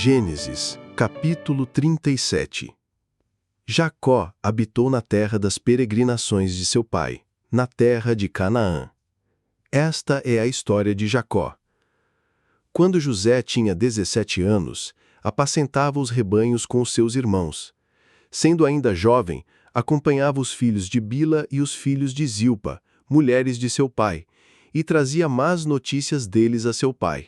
Gênesis, capítulo 37. Jacó habitou na terra das peregrinações de seu pai, na terra de Canaã. Esta é a história de Jacó. Quando José tinha 17 anos, apacentava os rebanhos com os seus irmãos. Sendo ainda jovem, acompanhava os filhos de Bila e os filhos de Zilpa, mulheres de seu pai, e trazia más notícias deles a seu pai.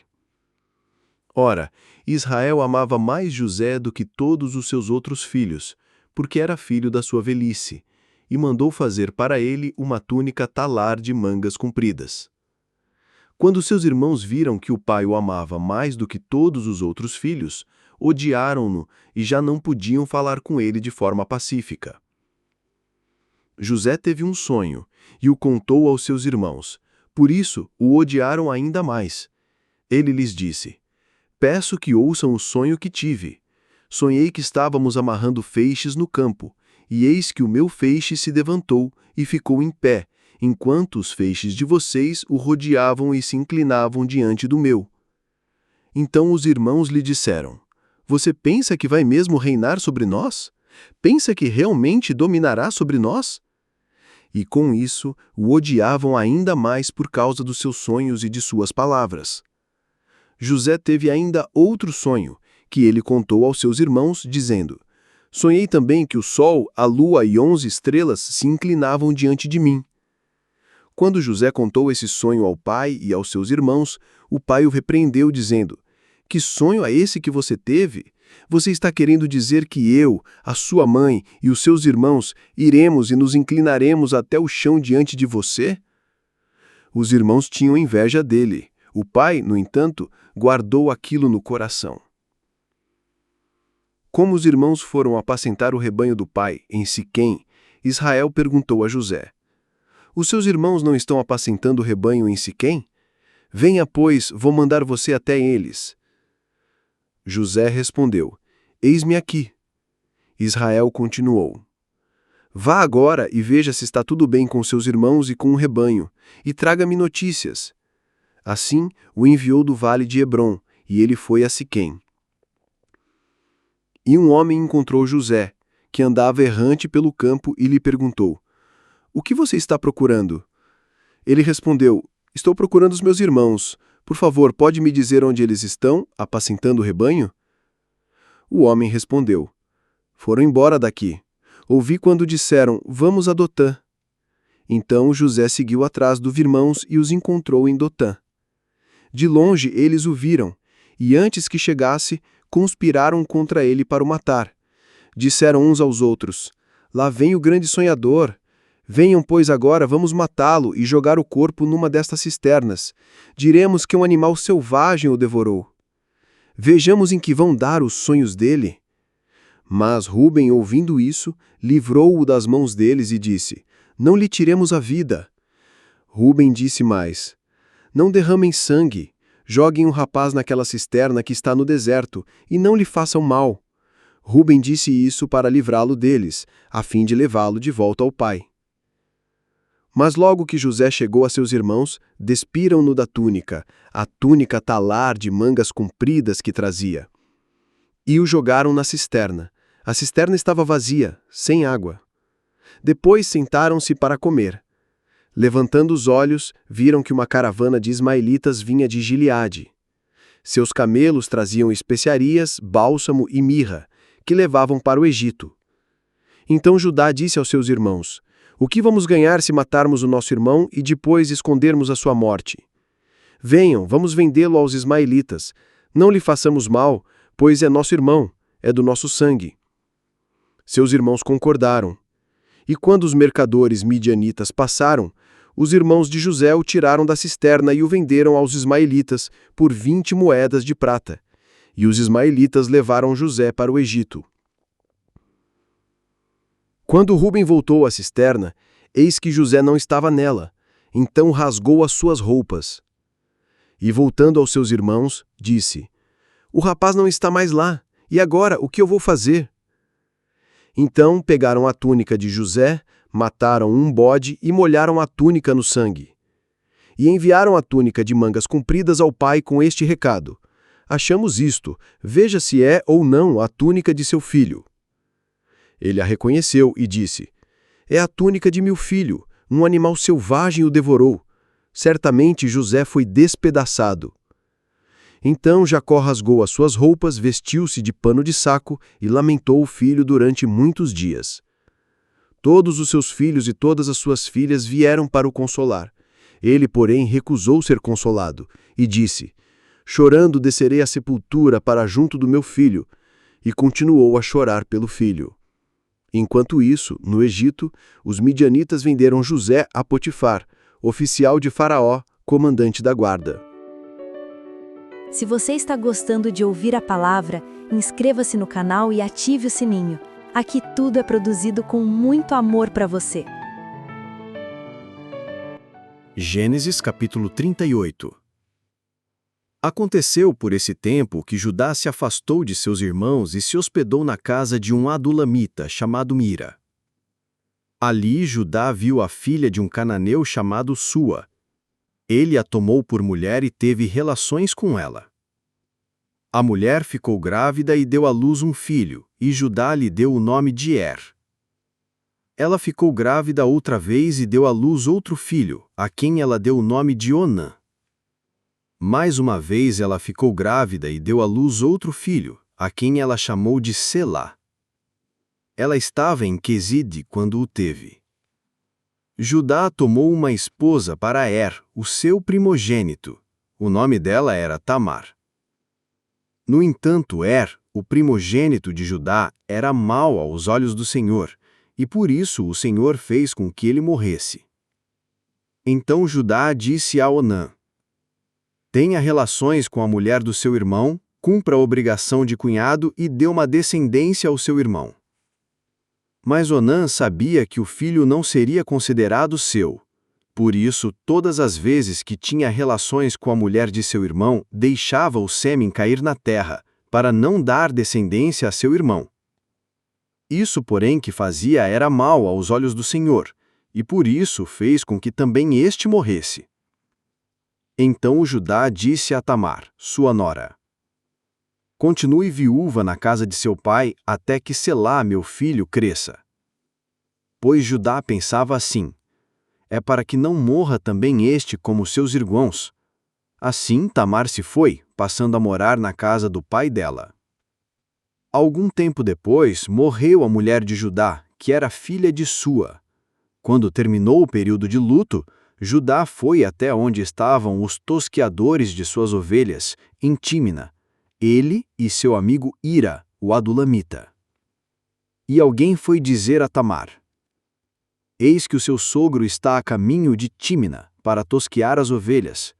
Ora, Israel amava mais José do que todos os seus outros filhos, porque era filho da sua velhice, e mandou fazer para ele uma túnica talar de mangas compridas. Quando seus irmãos viram que o pai o amava mais do que todos os outros filhos, odiaram-no e já não podiam falar com ele de forma pacífica. José teve um sonho e o contou aos seus irmãos, por isso o odiaram ainda mais. Ele lhes disse: "Peço que ouçam o sonho que tive. Sonhei que estávamos amarrando feixes no campo, e eis que o meu feixe se levantou e ficou em pé, enquanto os feixes de vocês o rodeavam e se inclinavam diante do meu." Então os irmãos lhe disseram: "Você pensa que vai mesmo reinar sobre nós? Pensa que realmente dominará sobre nós?" E com isso o odiavam ainda mais por causa dos seus sonhos e de suas palavras. José teve ainda outro sonho, que ele contou aos seus irmãos, dizendo: "Sonhei também que o sol, a lua e 11 estrelas se inclinavam diante de mim." Quando José contou esse sonho ao pai e aos seus irmãos, o pai o repreendeu, dizendo: "Que sonho é esse que você teve? Você está querendo dizer que eu, a sua mãe e os seus irmãos iremos e nos inclinaremos até o chão diante de você?" Os irmãos tinham inveja dele. O pai, no entanto, guardou aquilo no coração. Como os irmãos foram apacentar o rebanho do pai, em Siquém, Israel perguntou a José: "Os seus irmãos não estão apacentando o rebanho em Siquém? Venha, pois, vou mandar você até eles." José respondeu: "Eis-me aqui." Israel continuou: "Vá agora e veja se está tudo bem com seus irmãos e com o rebanho, e traga-me notícias." Assim, o enviou do vale de Hebrom, e ele foi a Siquém. E um homem encontrou José, que andava errante pelo campo, e lhe perguntou: "O que você está procurando?" Ele respondeu: "Estou procurando os meus irmãos. Por favor, pode me dizer onde eles estão, apacentando o rebanho?" O homem respondeu: "Foram embora daqui. Ouvi quando disseram: 'Vamos a Dotã.'" Então José seguiu atrás dos irmãos e os encontrou em Dotã. De longe eles o viram, e antes que chegasse, conspiraram contra ele para o matar. Disseram uns aos outros: "Lá vem o grande sonhador. Venham, pois, agora, vamos matá-lo e jogar o corpo numa destas cisternas. Diremos que um animal selvagem o devorou. Vejamos em que vão dar os sonhos dele." Mas Ruben, ouvindo isso, livrou-o das mãos deles e disse: "Não lhe tiremos a vida." Ruben disse mais: "Não derramem sangue. Joguem um rapaz naquela cisterna que está no deserto, e não lhe façam mal." Ruben disse isso para livrá-lo deles, a fim de levá-lo de volta ao pai. Mas logo que José chegou a seus irmãos, despiram-no da túnica, a túnica talar de mangas compridas que trazia. E o jogaram na cisterna. A cisterna estava vazia, sem água. Depois sentaram-se para comer. Levantando os olhos, viram que uma caravana de ismaelitas vinha de Gileade. Seus camelos traziam especiarias, bálsamo e mirra, que levavam para o Egito. Então Judá disse aos seus irmãos: "O que vamos ganhar se matarmos o nosso irmão e depois escondermos a sua morte? Venham, vamos vendê-lo aos ismaelitas. Não lhe façamos mal, pois é nosso irmão, é do nosso sangue." Seus irmãos concordaram. E quando os mercadores midianitas passaram, os irmãos de José o tiraram da cisterna e o venderam aos ismaelitas por 20 moedas de prata. E os ismaelitas levaram José para o Egito. Quando Ruben voltou à cisterna, eis que José não estava nela. Então rasgou as suas roupas. E voltando aos seus irmãos, disse: "O rapaz não está mais lá. E agora, o que eu vou fazer?" Então pegaram a túnica de José, mataram um bode e molharam a túnica no sangue. E enviaram a túnica de mangas compridas ao pai com este recado: achamos isto, veja se é ou não a túnica de seu filho. Ele a reconheceu e disse: é a túnica de meu filho, um animal selvagem o devorou. Certamente José foi despedaçado. Então Jacó rasgou as suas roupas, vestiu-se de pano de saco e lamentou o filho durante muitos dias. Todos os seus filhos e todas as suas filhas vieram para o consolar. Ele, porém, recusou ser consolado e disse: chorando descerei à sepultura para junto do meu filho, e continuou a chorar pelo filho. Enquanto isso, no Egito, os midianitas venderam José a Potifar, oficial de Faraó, comandante da guarda. Se você está gostando de ouvir a palavra, inscreva-se no canal e ative o sininho. Aqui tudo é produzido com muito amor para você. Gênesis capítulo 38. Aconteceu por esse tempo que Judá se afastou de seus irmãos e se hospedou na casa de um adulamita chamado Mira. Ali Judá viu a filha de um cananeu chamado Sua. Ele a tomou por mulher e teve relações com ela. A mulher ficou grávida e deu à luz um filho, e Judá lhe deu o nome de Er. Ela ficou grávida outra vez e deu à luz outro filho, a quem ela deu o nome de Onã. Mais uma vez ela ficou grávida e deu à luz outro filho, a quem ela chamou de Selá. Ela estava em Queside quando o teve. Judá tomou uma esposa para Er, o seu primogênito. O nome dela era Tamar. No entanto, Er, o primogênito de Judá, era mau aos olhos do Senhor, e por isso o Senhor fez com que ele morresse. Então Judá disse a Onã: tenha relações com a mulher do seu irmão, cumpra a obrigação de cunhado e dê uma descendência ao seu irmão. Mas Onã sabia que o filho não seria considerado seu. Por isso, todas as vezes que tinha relações com a mulher de seu irmão, deixava o sêmen cair na terra, para não dar descendência a seu irmão. Isso, porém, que fazia era mal aos olhos do Senhor, e por isso fez com que também este morresse. Então o Judá disse a Tamar, sua nora: continue viúva na casa de seu pai até que Selá, meu filho, cresça. Pois Judá pensava assim: é para que não morra também este como seus irmãos. Assim Tamar se foi, passando a morar na casa do pai dela. Algum tempo depois, morreu a mulher de Judá, que era filha de Sua. Quando terminou o período de luto, Judá foi até onde estavam os tosqueadores de suas ovelhas, em Tímina, ele e seu amigo Ira, o adulamita. E alguém foi dizer a Tamar: eis que o seu sogro está a caminho de Tímina, para tosquear as ovelhas.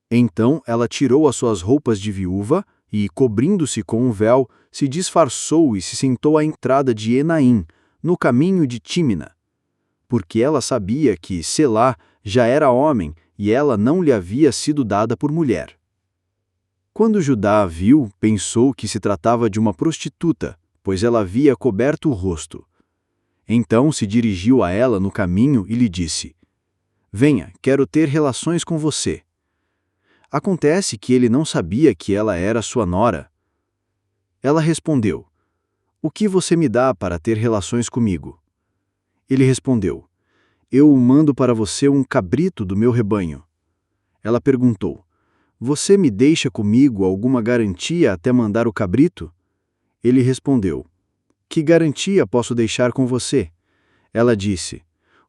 Então ela tirou as suas roupas de viúva e, cobrindo-se com um véu, se disfarçou e se sentou à entrada de Enaim, no caminho de Tímina, porque ela sabia que Selá já era homem e ela não lhe havia sido dada por mulher. Quando Judá a viu, pensou que se tratava de uma prostituta, pois ela havia coberto o rosto. Então se dirigiu a ela no caminho e lhe disse: venha, quero ter relações com você. Acontece que ele não sabia que ela era sua nora. Ela respondeu: o que você me dá para ter relações comigo? Ele respondeu: eu mando para você um cabrito do meu rebanho. Ela perguntou: você me deixa comigo alguma garantia até mandar o cabrito? Ele respondeu: que garantia posso deixar com você? Ela disse: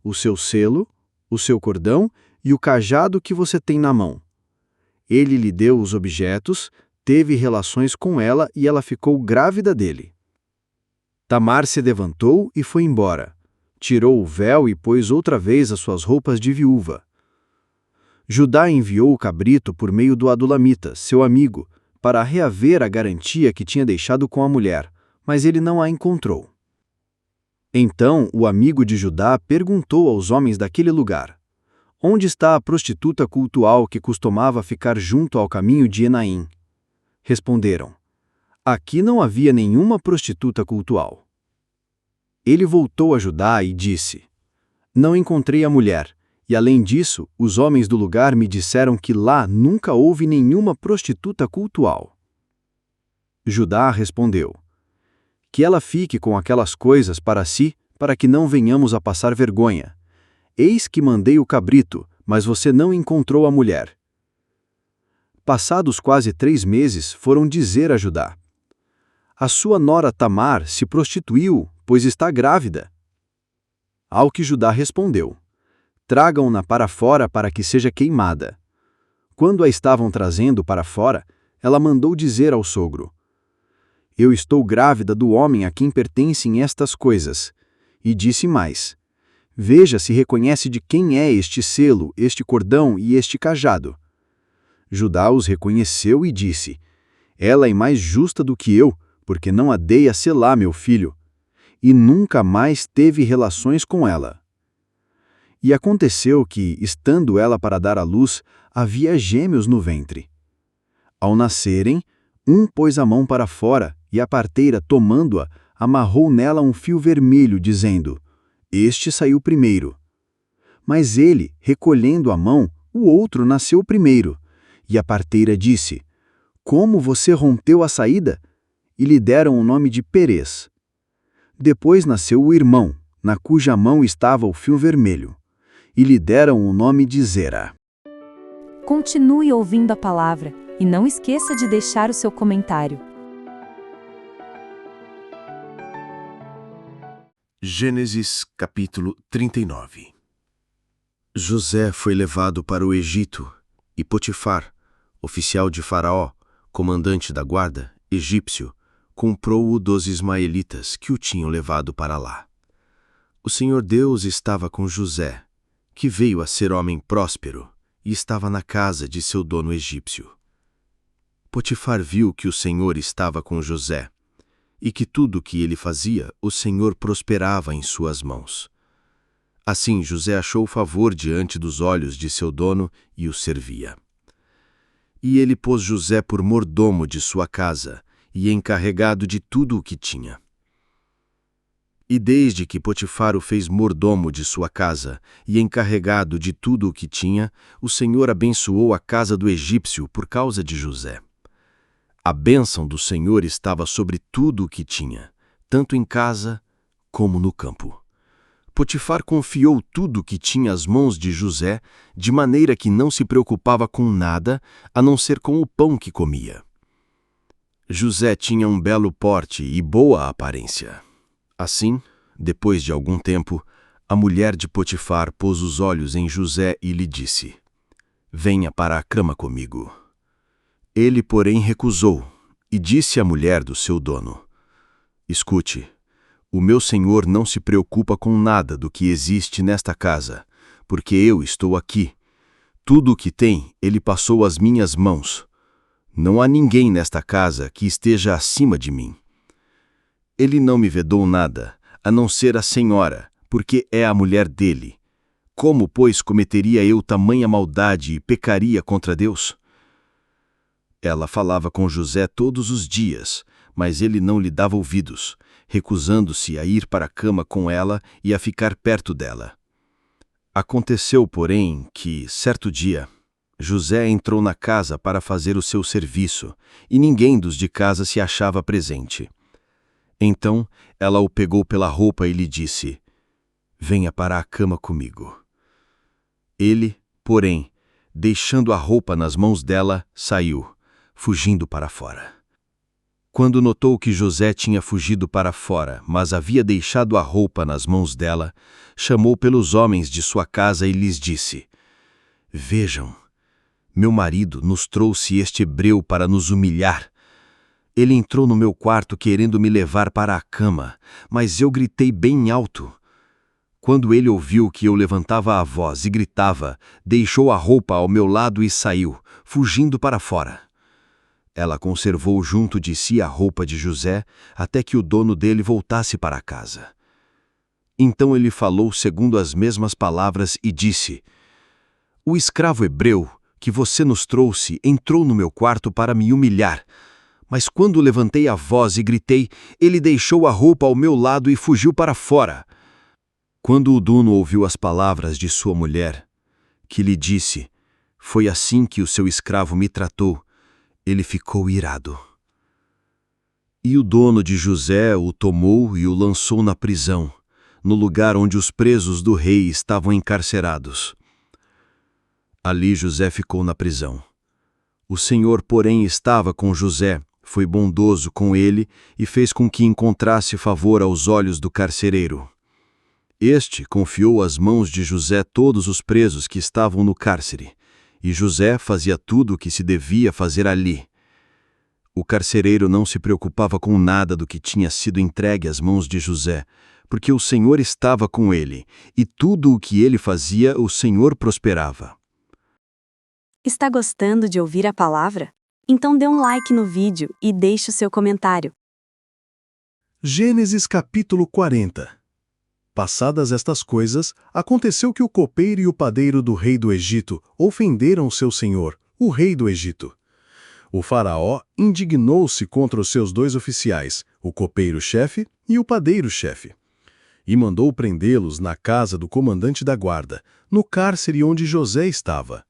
o seu selo, o seu cordão e o cajado que você tem na mão. Ele lhe deu os objetos, teve relações com ela e ela ficou grávida dele. Tamar se levantou e foi embora. Tirou o véu e pôs outra vez as suas roupas de viúva. Judá enviou o cabrito por meio do adulamita, seu amigo, para reaver a garantia que tinha deixado com a mulher, mas ele não a encontrou. Então o amigo de Judá perguntou aos homens daquele lugar: onde está a prostituta cultual que costumava ficar junto ao caminho de Enaim? Responderam: aqui não havia nenhuma prostituta cultual. Ele voltou a Judá e disse: não encontrei a mulher, E além disso, os homens do lugar me disseram que lá nunca houve nenhuma prostituta cultual. Judá respondeu: que ela fique com aquelas coisas para si, para que não venhamos a passar vergonha. Eis que mandei o cabrito, mas você não encontrou a mulher. Passados quase 3 meses, foram dizer a Judá: a sua nora Tamar se prostituiu, pois está grávida. Ao que Judá respondeu: tragam-na para fora para que seja queimada. Quando a estavam trazendo para fora, ela mandou dizer ao sogro: eu estou grávida do homem a quem pertencem estas coisas. E disse mais: veja se reconhece de quem é este selo, este cordão e este cajado. Judá os reconheceu e disse: ela é mais justa do que eu, porque não a dei a selar meu filho. E nunca mais teve relações com ela. E aconteceu que, estando ela para dar à luz, havia gêmeos no ventre. Ao nascerem, um pôs a mão para fora, e a parteira, tomando-a, amarrou nela um fio vermelho, dizendo: este saiu primeiro. Mas ele, recolhendo a mão, o outro nasceu primeiro. E a parteira disse: como você rompeu a saída? E lhe deram o nome de Perez. Depois nasceu o irmão, na cuja mão estava o fio vermelho. E lhe deram o nome de Zera. Continue ouvindo a palavra e não esqueça de deixar o seu comentário. Gênesis capítulo 39. José foi levado para o Egito, e Potifar, oficial de Faraó, comandante da guarda, egípcio, comprou-o dos ismaelitas que o tinham levado para lá. O Senhor Deus estava com José, que veio a ser homem próspero, e estava na casa de seu dono egípcio. Potifar viu que o Senhor estava com José, e que tudo o que ele fazia, o Senhor prosperava em suas mãos. Assim José achou favor diante dos olhos de seu dono e o servia. E ele pôs José por mordomo de sua casa e encarregado de tudo o que tinha. E desde que Potifar o fez mordomo de sua casa e encarregado de tudo o que tinha, o Senhor abençoou a casa do egípcio por causa de José. A bênção do Senhor estava sobre tudo o que tinha, tanto em casa como no campo. Potifar confiou tudo o que tinha às mãos de José, de maneira que não se preocupava com nada, a não ser com o pão que comia. José tinha um belo porte e boa aparência. Assim, depois de algum tempo, a mulher de Potifar pôs os olhos em José e lhe disse: venha para a cama comigo. Ele, porém, recusou, e disse à mulher do seu dono: escute, o meu senhor não se preocupa com nada do que existe nesta casa, porque eu estou aqui. Tudo o que tem, ele passou às minhas mãos. Não há ninguém nesta casa que esteja acima de mim. Ele não me vedou nada, a não ser a senhora, porque é a mulher dele. Como, pois, cometeria eu tamanha maldade e pecaria contra Deus? Ela falava com José todos os dias, mas ele não lhe dava ouvidos, recusando-se a ir para a cama com ela e a ficar perto dela. Aconteceu, porém, que, certo dia, José entrou na casa para fazer o seu serviço, e ninguém dos de casa se achava presente. Então, ela o pegou pela roupa e lhe disse: venha para a cama comigo. Ele, porém, deixando a roupa nas mãos dela, saiu, fugindo para fora. Quando notou que José tinha fugido para fora, mas havia deixado a roupa nas mãos dela, chamou pelos homens de sua casa e lhes disse: vejam, meu marido nos trouxe este hebreu para nos humilhar. Ele entrou no meu quarto querendo me levar para a cama, mas eu gritei bem alto. Quando ele ouviu que eu levantava a voz e gritava, deixou a roupa ao meu lado e saiu, fugindo para fora. Ela conservou junto de si a roupa de José, até que o dono dele voltasse para casa. Então ele falou segundo as mesmas palavras e disse: o escravo hebreu que você nos trouxe entrou no meu quarto para me humilhar, mas quando levantei a voz e gritei, ele deixou a roupa ao meu lado e fugiu para fora. Quando o dono ouviu as palavras de sua mulher, que lhe disse: "Foi assim que o seu escravo me tratou", ele ficou irado. E o dono de José o tomou e o lançou na prisão, no lugar onde os presos do rei estavam encarcerados. Ali José ficou na prisão. O Senhor, porém, estava com José, foi bondoso com ele e fez com que encontrasse favor aos olhos do carcereiro. Este confiou às mãos de José todos os presos que estavam no cárcere, e José fazia tudo o que se devia fazer ali. O carcereiro não se preocupava com nada do que tinha sido entregue às mãos de José, porque o Senhor estava com ele, e tudo o que ele fazia, o Senhor prosperava. Está gostando de ouvir a palavra? Então dê um like no vídeo e deixe o seu comentário. Gênesis capítulo 40. Passadas estas coisas, aconteceu que o copeiro e o padeiro do rei do Egito ofenderam seu senhor, o rei do Egito. O faraó indignou-se contra os seus 2 oficiais, o copeiro-chefe e o padeiro-chefe, e mandou prendê-los na casa do comandante da guarda, no cárcere onde José estava.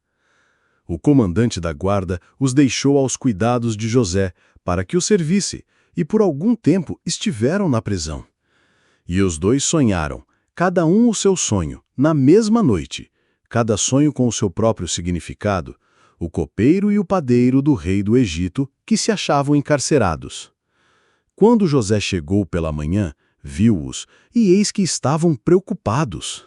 O comandante da guarda os deixou aos cuidados de José, para que o servisse, e por algum tempo estiveram na prisão. E os 2 sonharam, cada um o seu sonho, na mesma noite, cada sonho com o seu próprio significado, o copeiro e o padeiro do rei do Egito, que se achavam encarcerados. Quando José chegou pela manhã, viu-os, e eis que estavam preocupados.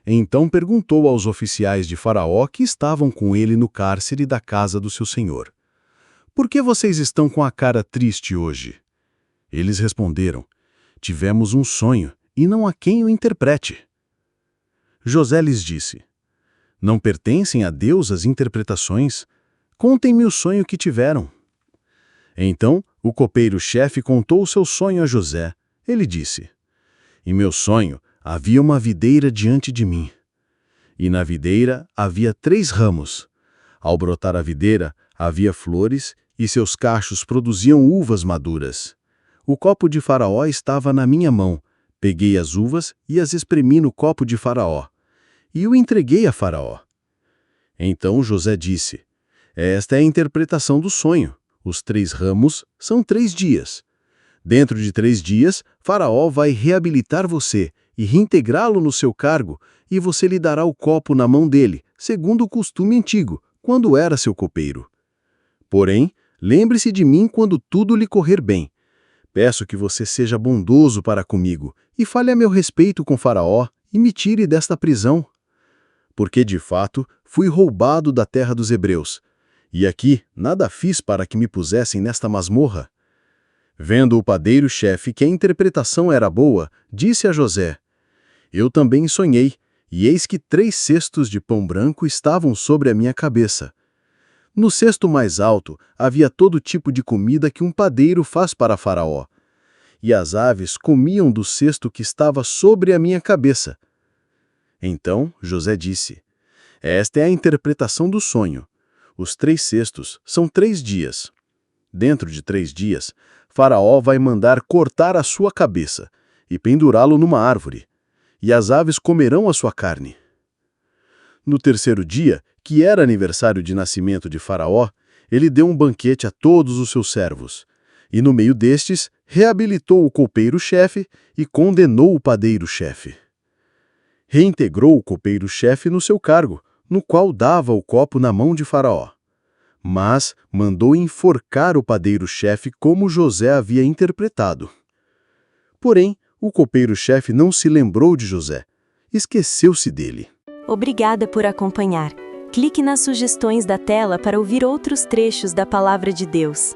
Então perguntou aos oficiais de Faraó que estavam com ele no cárcere da casa do seu senhor: "Por que vocês estão com a cara triste hoje?" Eles responderam: "Tivemos um sonho, e não há quem o interprete." José lhes disse: "Não pertencem a Deus as interpretações? Contem-me o sonho que tiveram." Então o copeiro-chefe contou o seu sonho a José. Ele disse: "Em meu sonho havia uma videira diante de mim. E na videira havia 3 ramos. Ao brotar a videira, havia flores, e seus cachos produziam uvas maduras. O copo de Faraó estava na minha mão. Peguei as uvas e as espremi no copo de Faraó, e o entreguei a Faraó." Então José disse: "Esta é a interpretação do sonho. Os 3 ramos são 3 dias. Dentro de 3 dias, Faraó vai reabilitar você e reintegrá-lo no seu cargo, e você lhe dará o copo na mão dele, segundo o costume antigo, quando era seu copeiro. Porém, lembre-se de mim quando tudo lhe correr bem. Peço que você seja bondoso para comigo e fale a meu respeito com Faraó e me tire desta prisão. Porque, de fato, fui roubado da terra dos hebreus, e aqui nada fiz para que me pusessem nesta masmorra." Vendo o padeiro-chefe que a interpretação era boa, disse a José: "Eu também sonhei, e eis que 3 cestos de pão branco estavam sobre a minha cabeça. No cesto mais alto havia todo tipo de comida que um padeiro faz para Faraó, e as aves comiam do cesto que estava sobre a minha cabeça." Então José disse: "Esta é a interpretação do sonho. Os 3 cestos são 3 dias. Dentro de 3 dias, Faraó vai mandar cortar a sua cabeça e pendurá-lo numa árvore, e as aves comerão a sua carne. No 3º dia, que era aniversário de nascimento de Faraó, ele deu um banquete a todos os seus servos, e no meio destes, reabilitou o copeiro-chefe e condenou o padeiro-chefe. Reintegrou o copeiro-chefe no seu cargo, no qual dava o copo na mão de Faraó. Mas mandou enforcar o padeiro-chefe como José havia interpretado. Porém, o copeiro-chefe não se lembrou de José, esqueceu-se dele. Obrigada por acompanhar. Clique nas sugestões da tela para ouvir outros trechos da Palavra de Deus.